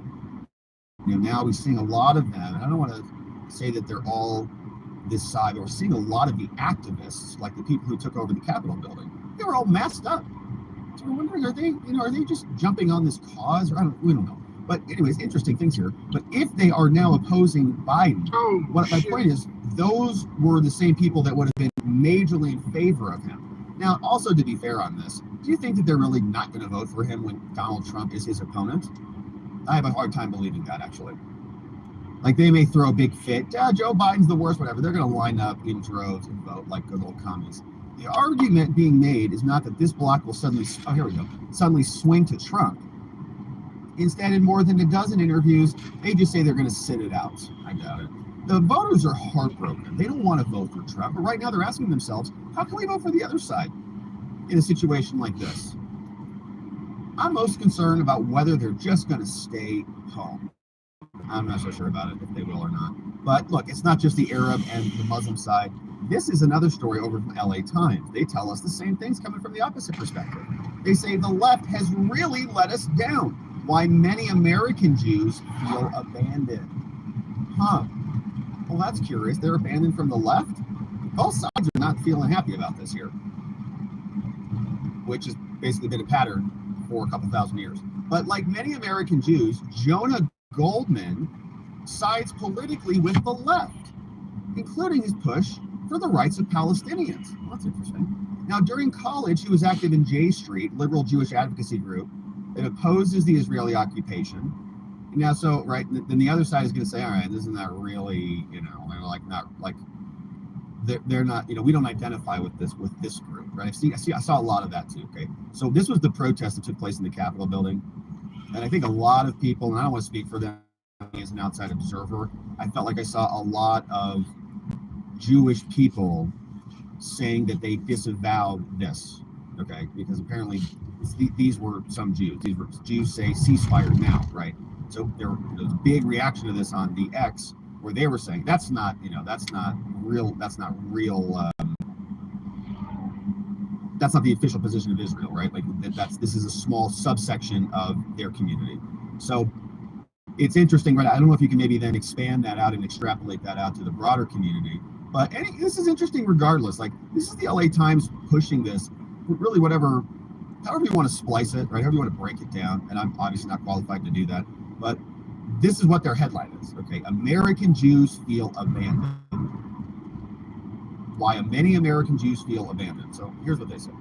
Now we're seeing a lot of them, and I don't want to say that they're all this side, but we're seeing a lot of the activists, like the people who took over the Capitol building. They were all masked up. So we're wondering, are they just jumping on this cause? Or we don't know. But anyways, interesting things here. But if they are now opposing Biden, my point is, those were the same people that would have been majorly in favor of him. Now, also to be fair on this, do you think that they're really not going to vote for him when Donald Trump is his opponent? I have a hard time believing that, actually. Like, they may throw a big fit. Yeah, Joe Biden's the worst, whatever. They're going to line up in droves and vote like good old commies. The argument being made is not that this bloc will suddenly swing to Trump. Instead, in more than a dozen interviews, they just say they're going to sit it out. I doubt it. The voters are heartbroken. They don't want to vote for Trump. But right now, they're asking themselves, how can we vote for the other side in a situation like this? I'm most concerned about whether they're just going to stay home. I'm not so sure about it, if they will or not. But look, it's not just the Arab and the Muslim side. This is another story over from LA Times. They tell us the same things coming from the opposite perspective. They say the left has really let us down. Why many American Jews feel abandoned. Well, that's curious. They're abandoned from the left? Both sides are not feeling happy about this here, which has basically been a pattern for a couple thousand years. But like many American Jews, Jonah Goldman sides politically with the left, including his push for the rights of Palestinians. Well, that's interesting. Now, during college, he was active in J Street, liberal Jewish advocacy group that opposes the Israeli occupation. Now, so, right, then the other side is going to say, all right, isn't that really, they're not, we don't identify with this group, right? I saw a lot of that too, okay? So this was the protest that took place in the Capitol building. And I think a lot of people, and I don't want to speak for them as an outside observer, I felt like I saw a lot of Jewish people saying that they disavowed this, okay? Because apparently these were some Jews. These were Jews say ceasefire now, right? So there was a big reaction to this on the X, where they were saying that's not real. That's not the official position of Israel, right? Like this is a small subsection of their community. So it's interesting, right? I don't know if you can maybe then expand that out and extrapolate that out to the broader community. But this is interesting regardless. Like, this is the LA Times pushing this, really however you want to splice it, right? However you want to break it down. And I'm obviously not qualified to do that. But this is what their headline is, okay? American Jews feel abandoned. Why many American Jews feel abandoned. So here's what they said.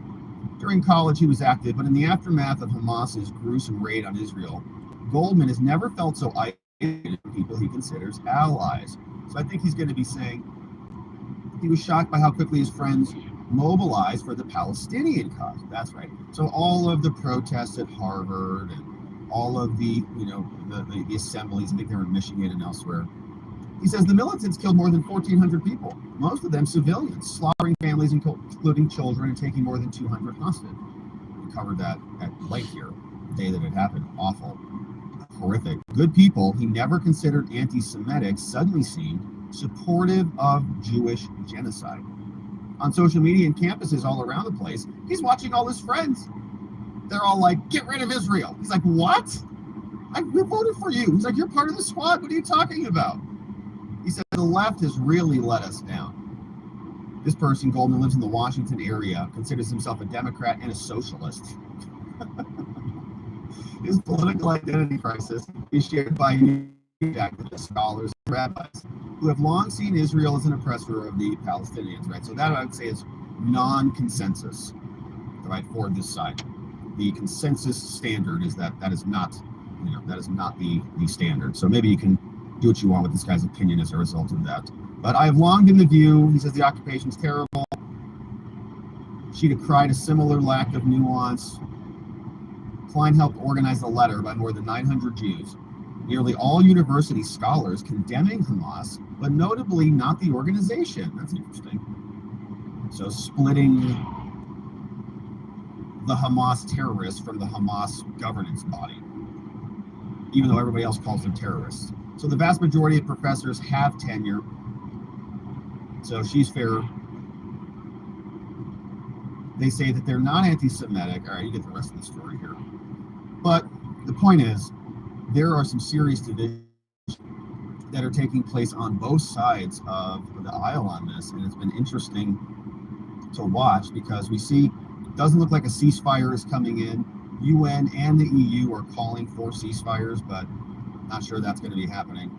During college, he was active, but in the aftermath of Hamas's gruesome raid on Israel, Goldman has never felt so isolated from people he considers allies. So I think he's going to be saying he was shocked by how quickly his friends mobilized for the Palestinian cause. That's right. So all of the protests at Harvard and all of the assemblies, I think they were in Michigan and elsewhere. He says the militants killed more than 1,400 people, most of them civilians, slaughtering families, including children, and taking more than 200 hostage. We covered that at length here, the day that it happened. Awful. Horrific. Good people he never considered anti-Semitic suddenly seemed supportive of Jewish genocide. On social media and campuses all around the place, he's watching all his friends. They're all like, get rid of Israel. He's like, what? We voted for you. He's like, you're part of the squad. What are you talking about? He said, the left has really let us down. This person, Goldman, lives in the Washington area, considers himself a Democrat and a socialist. His political identity crisis is shared by activists, scholars, and rabbis who have long seen Israel as an oppressor of the Palestinians, right? So that I would say is non-consensus, right, for this side. The consensus standard is that is not the standard. So maybe you can do what you want with this guy's opinion as a result of that. But I have long been the view, he says the occupation is terrible. She'd have cried a similar lack of nuance. Klein helped organize a letter by more than 900 Jews, nearly all university scholars condemning Hamas, but notably not the organization. That's interesting. So splitting the Hamas terrorists from the Hamas governance body, even though everybody else calls them terrorists. So the vast majority of professors have tenure. So she's fair. They say that they're not anti-Semitic. All right, you get the rest of the story here. But the point is, there are some serious divisions that are taking place on both sides of the aisle on this. And it's been interesting to watch because we see it doesn't look like a ceasefire is coming in. UN and the EU are calling for ceasefires, but not sure that's going to be happening.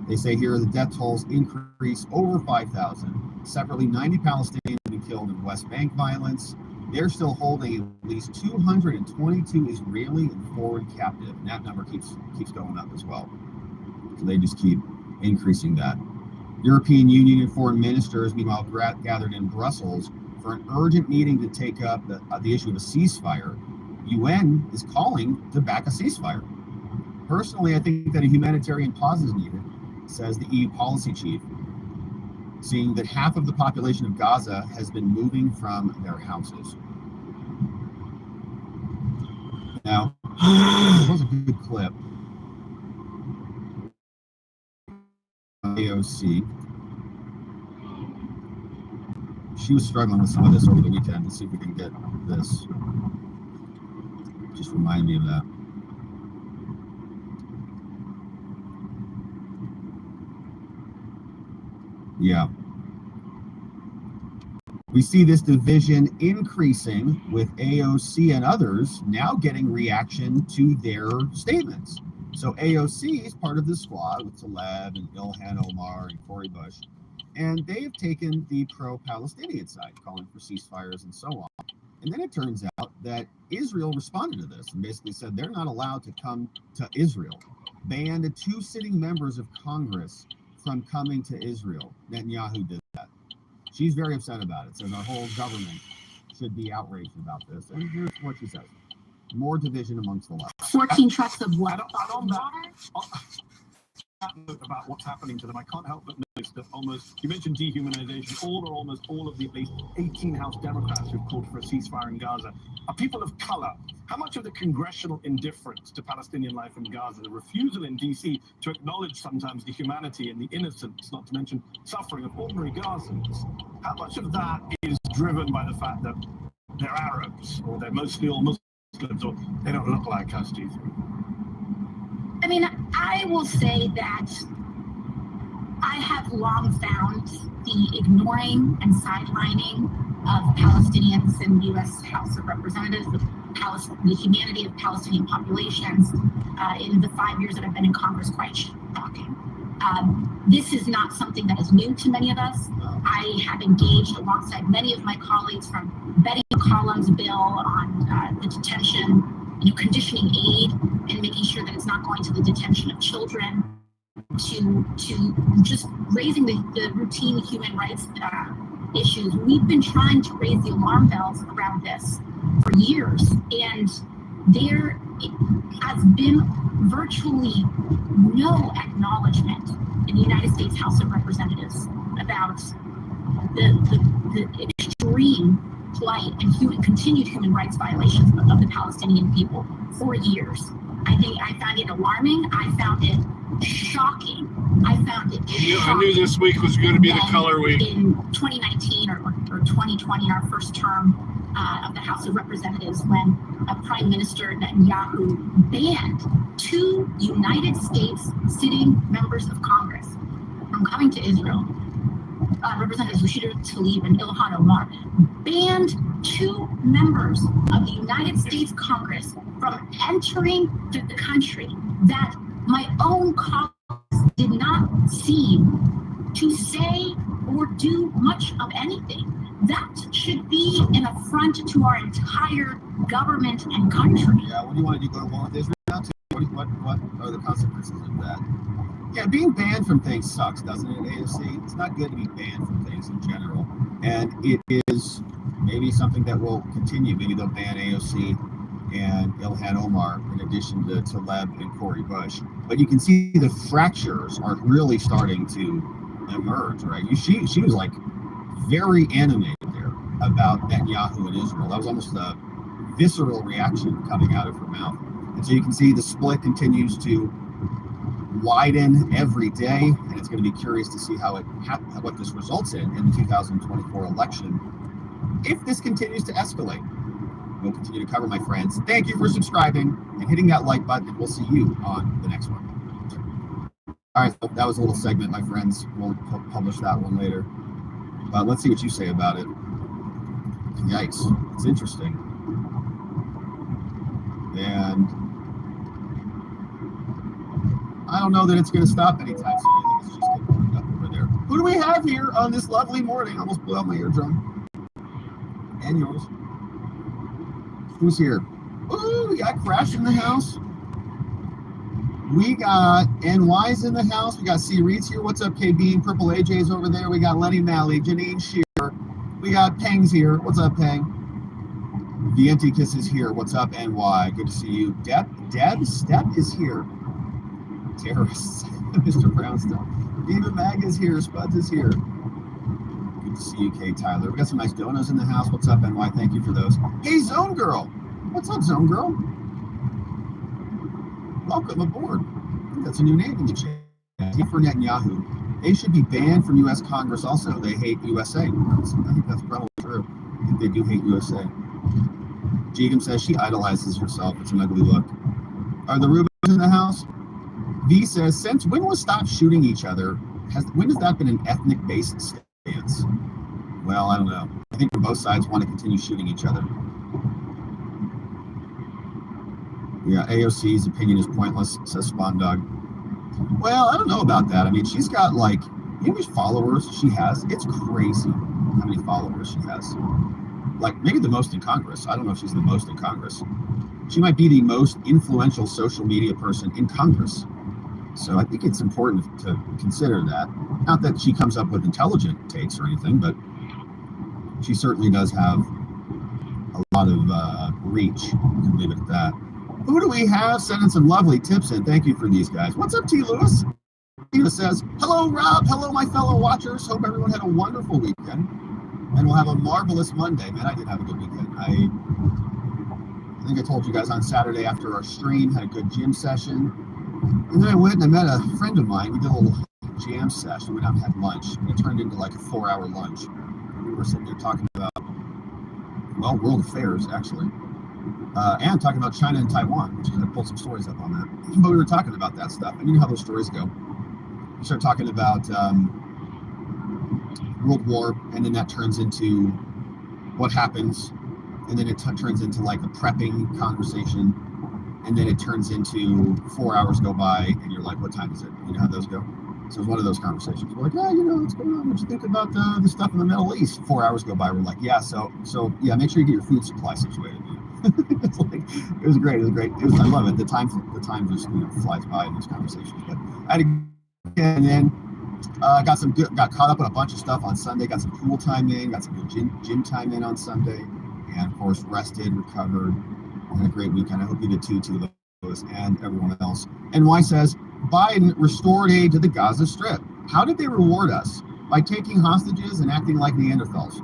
They say here the death tolls increase over 5,000. Separately, 90 Palestinians have been killed in West Bank violence. They're still holding at least 222 Israeli and foreign captive, and that number keeps going up as well. So they just keep increasing that. European Union and foreign ministers, meanwhile, gathered in Brussels for an urgent meeting to take up the issue of a ceasefire. UN is calling to back a ceasefire. Personally, I think that a humanitarian pause is needed, says the EU policy chief, seeing that half of the population of Gaza has been moving from their houses. Now, it was a good clip. AOC. She was struggling with some of this over the weekend. Let's see if we can get this. Just remind me of that. Yeah. We see this division increasing with AOC and others now getting reaction to their statements. So AOC is part of this squad with Taleb and Ilhan Omar and Cori Bush, and they have taken the pro-Palestinian side, calling for ceasefires and so on. And then it turns out that Israel responded to this and basically said they're not allowed to come to Israel, banned the 2 sitting members of Congress from coming to Israel. Netanyahu did that. She's very upset about it, says our whole government should be outraged about this. And here's what she says. More division amongst the left. 14 trucks of what? About what's happening to them, I can't help but notice that you mentioned dehumanization, almost all of the at least 18 House Democrats who've called for a ceasefire in Gaza are people of color. How much of the congressional indifference to Palestinian life in Gaza, the refusal in DC to acknowledge sometimes the humanity and the innocence, not to mention suffering of ordinary Gazans, how much of that is driven by the fact that they're Arabs, or they're mostly all Muslims, or they don't look like us, do you think? I mean, I will say that I have long found the ignoring and sidelining of Palestinians in the U.S. House of Representatives, the humanity of Palestinian populations in the 5 years that I've been in Congress quite shocking. This is not something that is new to many of us. I have engaged alongside many of my colleagues from Betty McCollum's bill on the detention, conditioning aid and making sure that it's not going to the detention of children, to just raising the routine human rights issues. We've been trying to raise the alarm bells around this for years, and there has been virtually no acknowledgement in the United States House of Representatives about the extreme plight and continued human rights violations of the Palestinian people for years. I found it alarming. I found it shocking. I knew this week was going to be the color week. In 2019 or 2020, our first term of the House of Representatives, when Prime Minister Netanyahu banned 2 United States sitting members of Congress from coming to Israel. Representatives Rashida Tlaib and Ilhan Omar banned 2 members of the United States Congress from entering the country, that my own colleagues did not seem to say or do much of anything. That should be an affront to our entire government and country. Yeah, what do you want to do? Go to war with Israel now? What are the consequences of that? Yeah, being banned from things sucks, doesn't it, AOC? It's not good to be banned from things in general. And it is maybe something that will continue. Maybe they'll ban AOC and Ilhan Omar in addition to Taleb and Cori Bush. But you can see the fractures are really starting to emerge, right? She was like very animated there about Netanyahu and Israel. That was almost a visceral reaction coming out of her mouth. And so you can see the split continues to widen every day, and it's going to be curious to see what this results in the 2024 election. If this continues to escalate, we'll continue to cover, my friends. Thank you for subscribing and hitting that like button, and we'll see you on the next one. All right, so that was a little segment, my friends. We'll publish that one later. But let's see what you say about it. Yikes, it's interesting. And I don't know that it's going to stop anytime soon. I think it's just getting warmed up over there. Who do we have here on this lovely morning? I almost blew out my eardrum. And yours. Who's here? Ooh, we got Crash in the house. We got NY's in the house. We got C. Reed's here. What's up, KB? Purple AJ's over there. We got Lenny Malley, Janine Shear. We got Peng's here. What's up, Peng? Vienti Kiss is here. What's up, NY? Good to see you. Deb Step is here. Terrorists. Mr. Brownstone. Diva Mag is here. Spuds is here. Good to see you, Kay Tyler. We got some nice donuts in the house. What's up, NY? Thank you for those. Hey, Zone Girl. What's up, Zone Girl? Welcome aboard. I think that's a new name in the chat. For Netanyahu, they should be banned from U.S. Congress also. They hate USA. I think that's probably true. I think they do hate USA. Jigam says she idolizes herself. It's an ugly look. Are the Rubens in the house? V says, since when was stop shooting each other? When has that been an ethnic-based stance? Well, I don't know. I think both sides want to continue shooting each other. Yeah, AOC's opinion is pointless, says Spawn Dog. Well, I don't know about that. I mean, she's got like, you know how many followers she has? It's crazy how many followers she has. Like, maybe the most in Congress. I don't know if she's the most in Congress. She might be the most influential social media person in Congress. So I think it's important to consider that. Not that she comes up with intelligent takes or anything, but she certainly does have a lot of reach. You can leave it at that. Who do we have sending some lovely tips in? Thank you for these guys. What's up, T. Lewis? Tina says, hello, Rob. Hello, my fellow watchers. Hope everyone had a wonderful weekend. And we'll have a marvelous Monday. Man, I did have a good weekend. I think I told you guys on Saturday after our stream, had a good gym session. And then I went and I met a friend of mine. We did a little jam session. We went out and had lunch. And it turned into like a 4-hour lunch. We were sitting there talking about, well, world affairs, actually. And talking about China and Taiwan, which I pulled some stories up on that. But we were talking about that stuff. And you know how those stories go. You start talking about World War, and then that turns into what happens. And then it turns into like a prepping conversation. And then it turns into 4 hours go by, and you're like, what time is it? You know how those go? So it's one of those conversations. We're like, yeah, you know, what's going on? What you think about the stuff in the Middle East? 4 hours go by. We're like, yeah, so yeah, make sure you get your food supply situated. It's like, it was great. It was great. I love it. The time just flies by in those conversations. But I had and then got caught up on a bunch of stuff on Sunday. Got some pool time in. Got some good gym time in on Sunday, and of course rested, recovered. Had a great weekend. I hope you did too, Lewis, and everyone else. And Y says Biden restored aid to the Gaza Strip. How did they reward us? By taking hostages and acting like Neanderthals.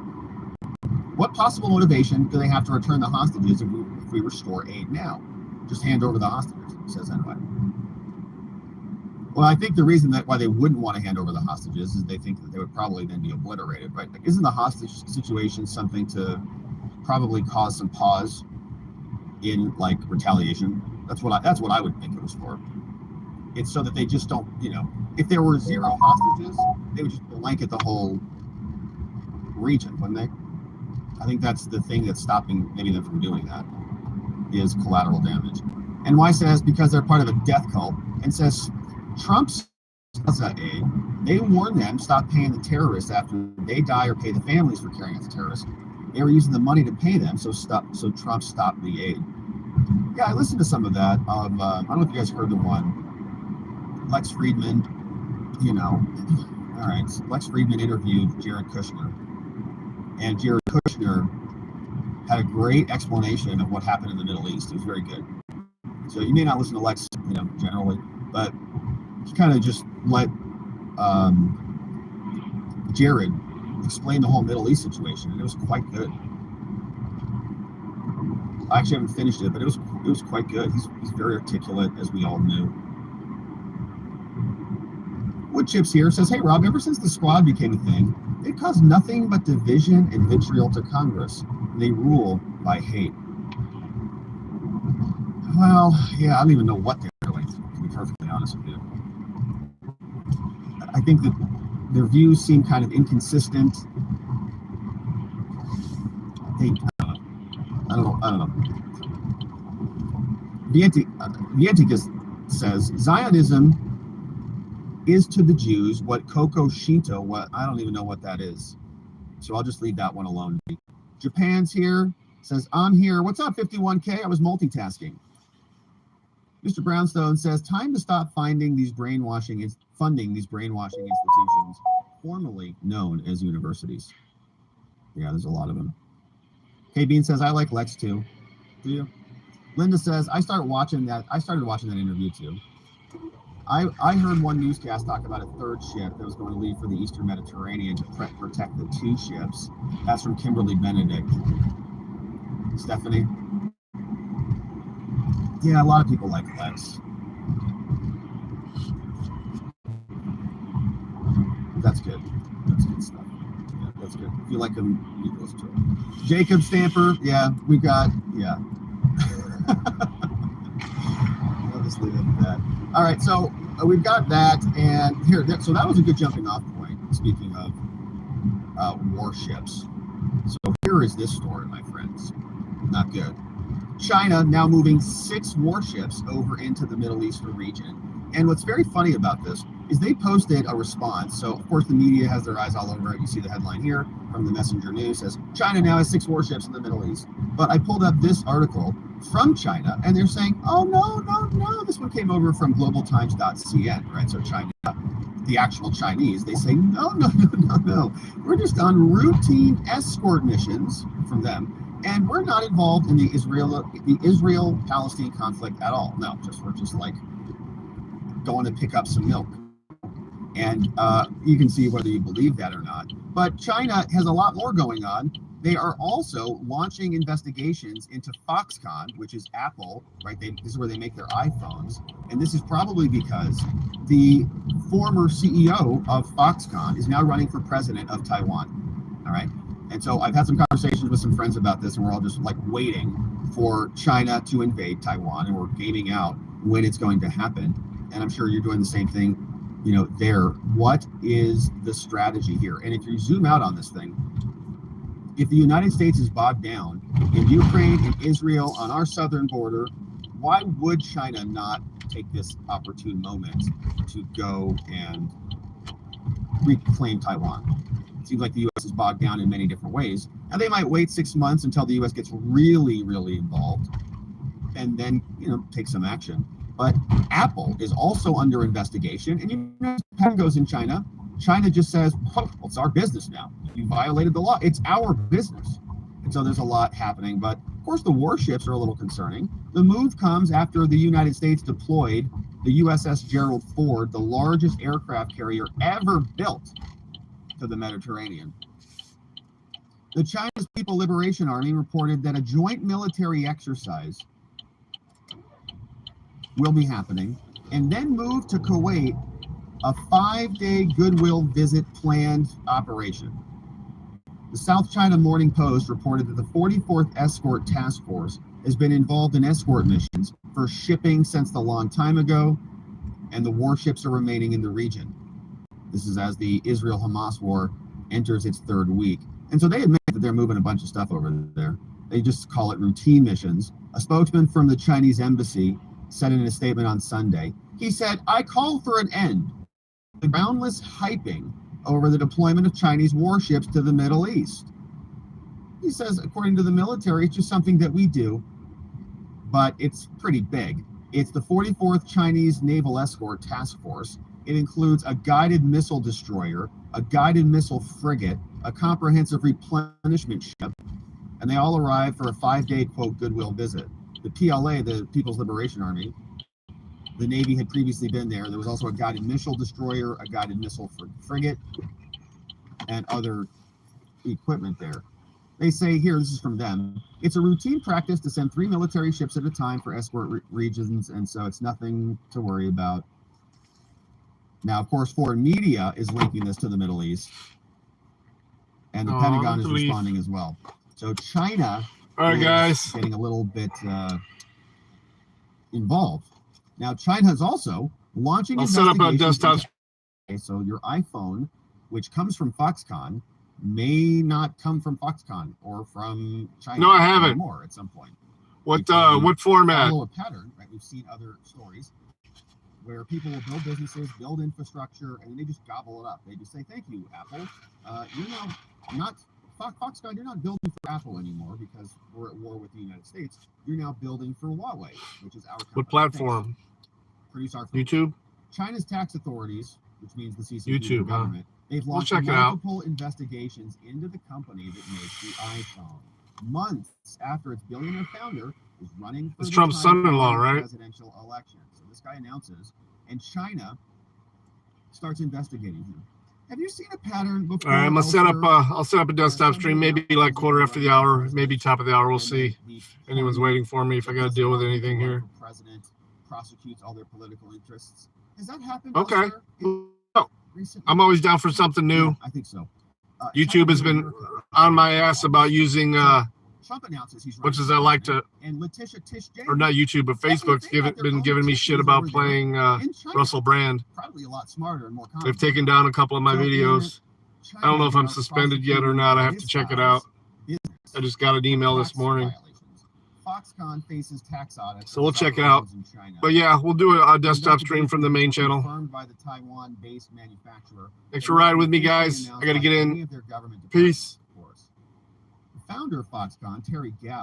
What possible motivation do they have to return the hostages if we restore aid now? Just hand over the hostages, says NY. Well, I think the reason why they wouldn't want to hand over the hostages is they think that they would probably then be obliterated, right? Like, isn't the hostage situation something to probably cause some pause in like retaliation? That's what I would think it was for. It's so that they just don't, if there were 0 hostages, they would just blanket the whole region, wouldn't they? I think that's the thing that's stopping maybe them from doing that, is collateral damage. And Y says because they're part of a death cult, and says Trump's aid, they warned them stop paying the terrorists after they die or pay the families for carrying out the terrorists. They were using the money to pay them, so Trump stopped the aid. Yeah, I listened to some of that. I don't know if you guys heard the one. Lex Friedman, all right. Lex Friedman interviewed Jared Kushner. And Jared Kushner had a great explanation of what happened in the Middle East. It was very good. So you may not listen to Lex, generally, but he kind of just let Jared explain the whole Middle East situation, and it was quite good. I actually haven't finished it, but it was quite good. He's very articulate, as we all knew. Woodchips here says, hey, Rob, ever since the squad became a thing, they caused nothing but division and vitriol to Congress. They rule by hate. Well, yeah, I don't even know what they're doing, to be perfectly honest with you. I think that their views seem kind of inconsistent. I don't know. Vienticus says, Zionism is to the Jews what Koko Shinto, I don't even know what that is. So I'll just leave that one alone. Japan's here, says, I'm here. What's up, 51K? I was multitasking. Mr. Brownstone says, time to stop funding these brainwashing institutions, formerly known as universities. Yeah, there's a lot of them. K Bean says, I like Lex too. Do you? Linda says, I started watching that interview too. I heard one newscast talk about a third ship that was going to leave for the Eastern Mediterranean to protect the 2 ships. That's from Kimberly Benedict. Stephanie? Yeah, a lot of people like Lex. That's good. That's good stuff. Yeah, that's good. If you like him, you can listen to him. Jacob Stamper, yeah, we got, yeah. I'll just leave it at that. All right, so we've got that, and here, so that was a good jumping off point, speaking of warships. So here is this story, my friends. Not good. China now moving 6 warships over into the Middle Eastern region. And what's very funny about this is they posted a response. So, of course, the media has their eyes all over it. You see the headline here from the Messenger News says, China now has 6 warships in the Middle East. But I pulled up this article from China, and they're saying, oh, no. This one came over from globaltimes.cn, right? So China, the actual Chinese, they say, no. We're just on routine escort missions from them. And we're not involved in the Israel-Palestine conflict at all. No, we're just like going to pick up some milk. And you can see whether you believe that or not. But China has a lot more going on. They are also launching investigations into Foxconn, which is Apple, right? This is where they make their iPhones. And this is probably because the former CEO of Foxconn is now running for president of Taiwan. All right. And so I've had some conversations with some friends about this, and we're all just like waiting for China to invade Taiwan, and we're gaming out when it's going to happen. And I'm sure you're doing the same thing, there. What is the strategy here? And if you zoom out on this thing, if the United States is bogged down in Ukraine and Israel on our southern border, why would China not take this opportune moment to go and reclaim Taiwan? It seems like the U.S. is bogged down in many different ways. Now, they might wait 6 months until the U.S. gets really, really involved and then, take some action. But Apple is also under investigation. And pen goes in China. China just says, well, it's our business now. You violated the law. It's our business. And so there's a lot happening. But, of course, the warships are a little concerning. The move comes after the United States deployed the USS Gerald Ford, the largest aircraft carrier ever built, to the Mediterranean. The Chinese People Liberation Army reported that a joint military exercise will be happening, and then moved to Kuwait, a 5-day goodwill visit planned operation. The South China Morning Post reported that the 44th Escort Task Force has been involved in escort missions for shipping since the long time ago, and the warships are remaining in the region. This is as the Israel-Hamas war enters its 3rd week. And so they admit that they're moving a bunch of stuff over there. They just call it routine missions. A spokesman from the Chinese embassy said in a statement on Sunday, he said, I call for an end to groundless hyping over the deployment of Chinese warships to the Middle East. He says, according to the military, it's just something that we do, but it's pretty big. It's the 44th Chinese Naval Escort Task Force. It includes a guided missile destroyer, a guided missile frigate, a comprehensive replenishment ship, and they all arrived for a 5-day, quote, goodwill visit. The PLA, the People's Liberation Army, the Navy had previously been there. There was also a guided missile destroyer, a guided missile frigate, and other equipment there. They say here, this is from them, it's a routine practice to send 3 military ships at a time for escort regions, and so it's nothing to worry about. Now, of course, foreign media is linking this to the Middle East, and the Pentagon is responding as well. So China is getting a little bit involved. Now, China is also launching investigations. I'll set up a desktop. Okay, so your iPhone, which comes from Foxconn, may not come from Foxconn or from China. No, I haven't. More at some point. What format? Follow a pattern, right? We've seen other stories where people will build businesses, build infrastructure, and they just gobble it up. They just say, thank you, Apple. You're now not, Foxconn, you're not building for Apple anymore because we're at war with the United States. You're now building for Huawei, which is our company. What platform? Produce our YouTube? China's tax authorities, which means the CCP YouTube, government, they've launched multiple investigations into the company that makes the iPhone. Months after its billionaire founder is running for the Trump's son-in-law, right? Presidential election. So this guy announces, and China starts investigating him. Have you seen a pattern before? All right, I'm gonna set up. I'll set up a desktop stream, maybe like quarter after the hour, maybe top of the hour. We'll see. Anyone's waiting for me if I got to deal with anything here. President prosecutes all their political interests. Has that happened? Okay. I'm always down for something new. Yeah, I think so. YouTube has been on my ass about using Trump announces he's which is I like to, or not YouTube, but Facebook's been giving me shit about playing Russell Brand. Probably a lot smarter and more common. They've taken down a couple of my videos. I don't know if I'm suspended yet or not. I have to check it out. I just got an email this morning. Foxconn faces tax audit. So we'll check it out. In China. But yeah, we'll do a desktop stream from the main channel. Confirmed by the Taiwan-based manufacturer. Thanks for riding with me, guys. I got to get in. Peace. The founder of Foxconn, Terry Gao,